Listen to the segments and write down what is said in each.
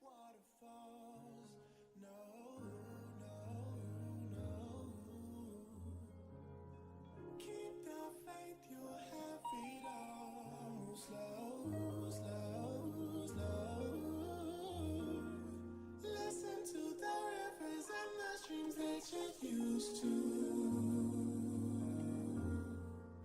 Waterfalls, no, no, no. Keep the faith, you'll have it all. Slow, slow, slow. Listen to the rivers and the streams that you used to.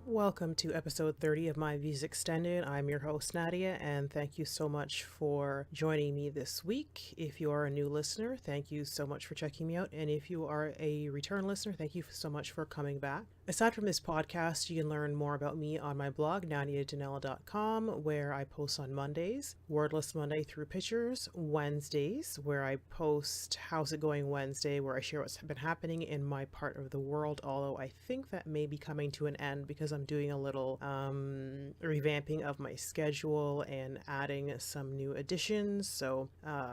Welcome to episode 30 of My Views Extended. I'm your host, Nadia, and thank you so much for joining me this week. If you are a new listener, thank you so much for checking me out. And if you are a return listener, thank you so much for coming back. Aside from this podcast, you can learn more about me on my blog, nadiadanella.com, where I post on Mondays, Wordless Monday through pictures, Wednesdays, where I post How's It Going Wednesday, where I share what's been happening in my part of the world, although I think that may be coming to an end because I'm doing a little revamping of my schedule and adding some new additions, so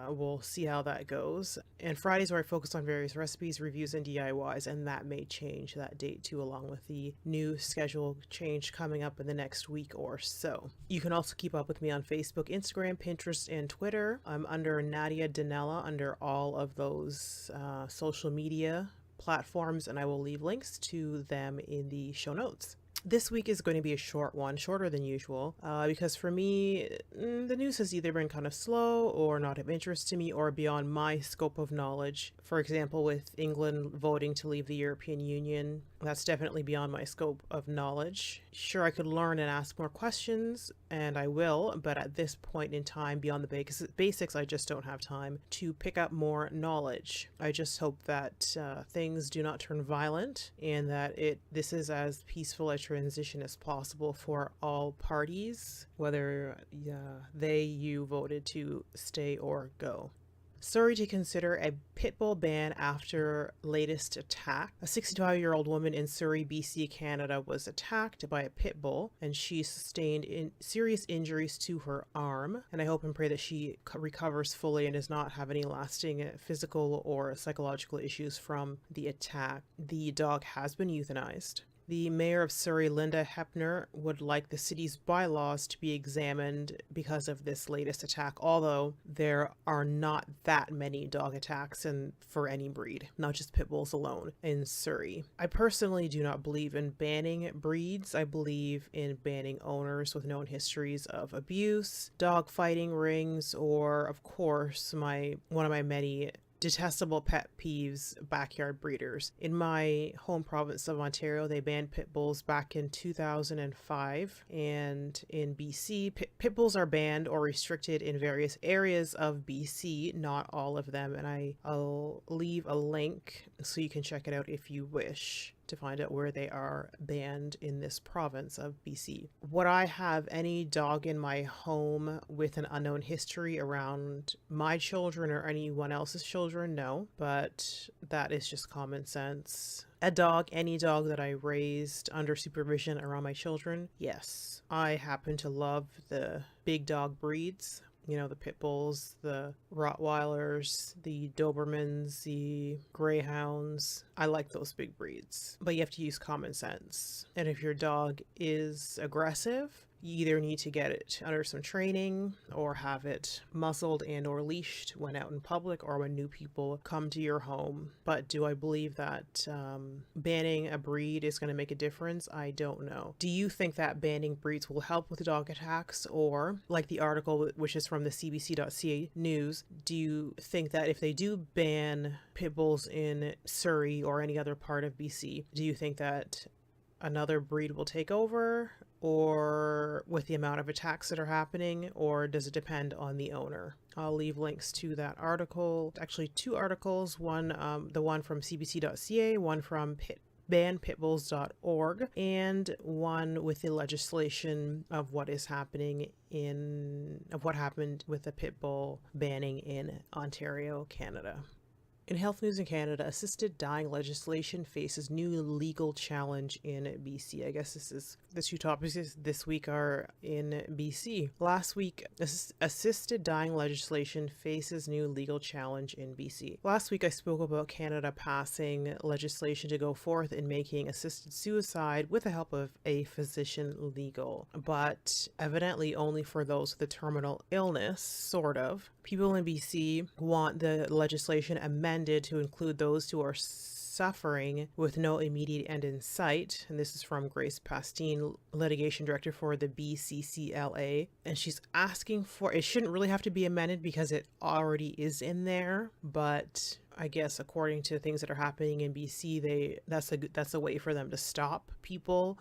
we'll see how that goes. And Fridays where I focus on various recipes, reviews, and DIYs, and that may change that date too, along with the new schedule change coming up in the next week or so. You can also keep up with me on Facebook, Instagram, Pinterest, and Twitter. I'm under Nadia Danella under all of those social media platforms, and I will leave links to them in the show notes. This week is going to be a short one, shorter than usual, because for me, the news has either been kind of slow or not of interest to me or beyond my scope of knowledge. For example, with England voting to leave the European Union, that's definitely beyond my scope of knowledge. Sure, I could learn and ask more questions, and I will, but at this point in time, beyond the basics, I just don't have time to pick up more knowledge. I just hope that things do not turn violent and that this is as peaceful a transition as possible for all parties, whether you voted to stay or go. Surrey to consider a pit bull ban after latest attack. A 65-year-old woman in Surrey, BC, Canada was attacked by a pit bull and she sustained serious injuries to her arm. And I hope and pray that she recovers fully and does not have any lasting physical or psychological issues from the attack. The dog has been euthanized. The mayor of Surrey, Linda Hepner, would like the city's bylaws to be examined because of this latest attack, although there are not that many dog attacks for any breed, not just pit bulls alone, in Surrey. I personally do not believe in banning breeds. I believe in banning owners with known histories of abuse, dog fighting rings, or, of course, one of my many detestable pet peeves, backyard breeders. In my home province of Ontario, they banned pit bulls back in 2005, and in BC, pit bulls are banned or restricted in various areas of BC, not all of them, and I'll leave a link so you can check it out if you wish to find out where they are banned in this province of BC. Would I have any dog in my home with an unknown history around my children or anyone else's children? No, but that is just common sense. Any dog that I raised under supervision around my children, yes. I happen to love the big dog breeds. The pit bulls, the Rottweilers, the Dobermans, the Greyhounds. I like those big breeds, but you have to use common sense. And if your dog is aggressive, you either need to get it under some training or have it muzzled and or leashed when out in public or when new people come to your home. But do I believe that banning a breed is going to make a difference? I don't know. Do you think that banning breeds will help with dog attacks? Or, like the article, which is from the CBC.ca news, do you think that if they do ban pit bulls in Surrey or any other part of BC, do you think that another breed will take over, or with the amount of attacks that are happening, or does it depend on the owner? I'll leave links to that article. Actually, two articles, one the one from cbc.ca, one from banpitbulls.org, and one with the legislation of what happened with the pit bull banning in Ontario, Canada. In health news in Canada, assisted dying legislation faces new legal challenge in BC. I guess this is the two topics this week are in BC. Last week, assisted dying legislation faces new legal challenge in BC. Last week, I spoke about Canada passing legislation to go forth in making assisted suicide with the help of a physician legal, but evidently only for those with a terminal illness, sort of. People in BC want the legislation amended to include those who are suffering with no immediate end in sight. And this is from Grace Pastine, litigation director for the BCCLA. And she's asking for, it shouldn't really have to be amended because it already is in there, but I guess according to things that are happening in BC, that's a way for them to stop people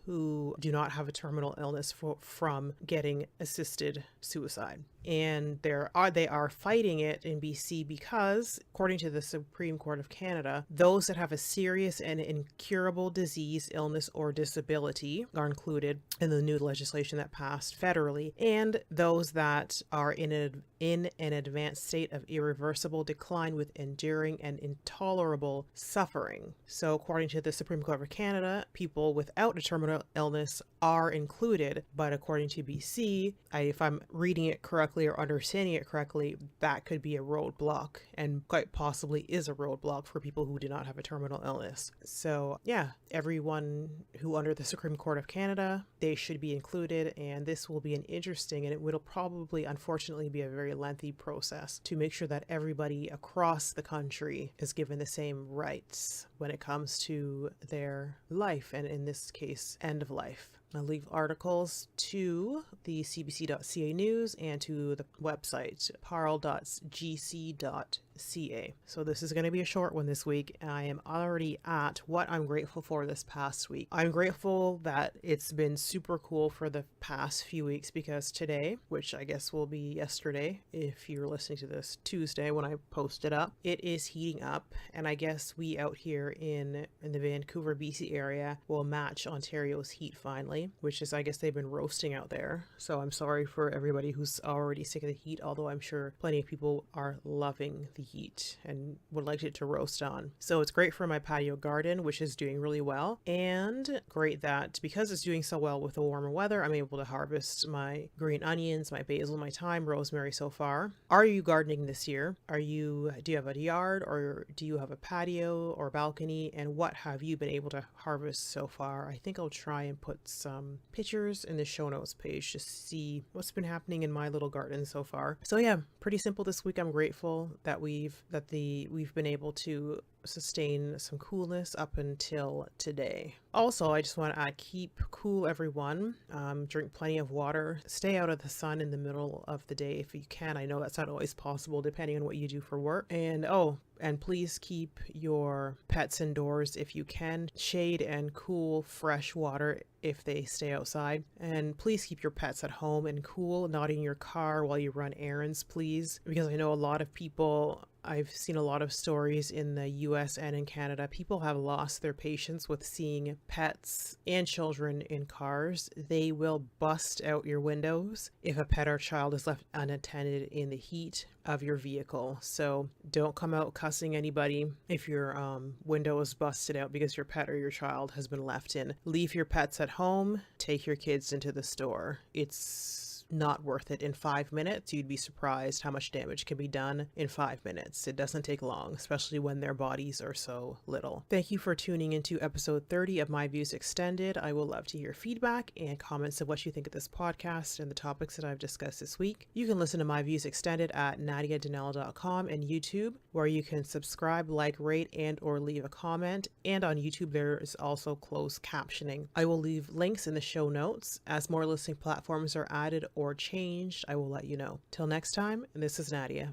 who do not have a terminal illness from getting assisted suicide. And they are fighting it in BC because, according to the Supreme Court of Canada, those that have a serious and incurable disease, illness, or disability are included in the new legislation that passed federally, and those that are in an advanced state of irreversible decline with enduring and intolerable suffering. So according to the Supreme Court of Canada, people without a terminal illness are included, but according to BC, if I'm reading it correctly or understanding it correctly, that could be a roadblock, and quite possibly is a roadblock for people who do not have a terminal illness. So yeah, everyone who under the Supreme Court of Canada, they should be included, and this will be an interesting, and it will probably unfortunately be a very lengthy process to make sure that everybody across the country is given the same rights when it comes to their life, and in this case, end of life. I'll leave articles to the cbc.ca news and to the website parle.gc.ca. So this is going to be a short one this week. I am already at what I'm grateful for this past week. I'm grateful that it's been super cool for the past few weeks, because today, which I guess will be yesterday if you're listening to this Tuesday when I post it up, it is heating up, and I guess we out here in the Vancouver, BC area will match Ontario's heat finally, which is, I guess they've been roasting out there. So I'm sorry for everybody who's already sick of the heat, although I'm sure plenty of people are loving the heat and would like it to roast on. So it's great for my patio garden, which is doing really well, and great that because it's doing so well with the warmer weather, I'm able to harvest my green onions, my basil, my thyme, rosemary so far. Are you gardening this year? Do you have a yard, or do you have a patio or balcony, and what have you been able to harvest so far? I think I'll try and put some pictures in the show notes page to see what's been happening in my little garden so far. So yeah, pretty simple this week. I'm grateful that we've been able to sustain some coolness up until today. Also, I just want to add, keep cool, everyone. Drink plenty of water. Stay out of the sun in the middle of the day if you can. I know that's not always possible depending on what you do for work. And please keep your pets indoors if you can. Shade and cool, fresh water if they stay outside. And please keep your pets at home and cool, not in your car while you run errands, please. Because I know a lot of people, I've seen a lot of stories in the US and in Canada. People have lost their patience with seeing pets and children in cars. They will bust out your windows if a pet or child is left unattended in the heat of your vehicle. So don't come out cussing anybody if your window is busted out because your pet or your child has been left in. Leave your pets at home. Take your kids into the store. It's not worth it. In 5 minutes, you'd be surprised how much damage can be done in 5 minutes. It doesn't take long, especially when their bodies are so little. Thank you for tuning into episode 30 of My Views Extended. I will love to hear feedback and comments of what you think of this podcast and the topics that I've discussed this week. You can listen to My Views Extended at nadiadanella.com and YouTube, where you can subscribe, like, rate, and or leave a comment. And on YouTube, there is also closed captioning. I will leave links in the show notes. As more listening platforms are added or changed, I will let you know. Till next time, this is Nadia.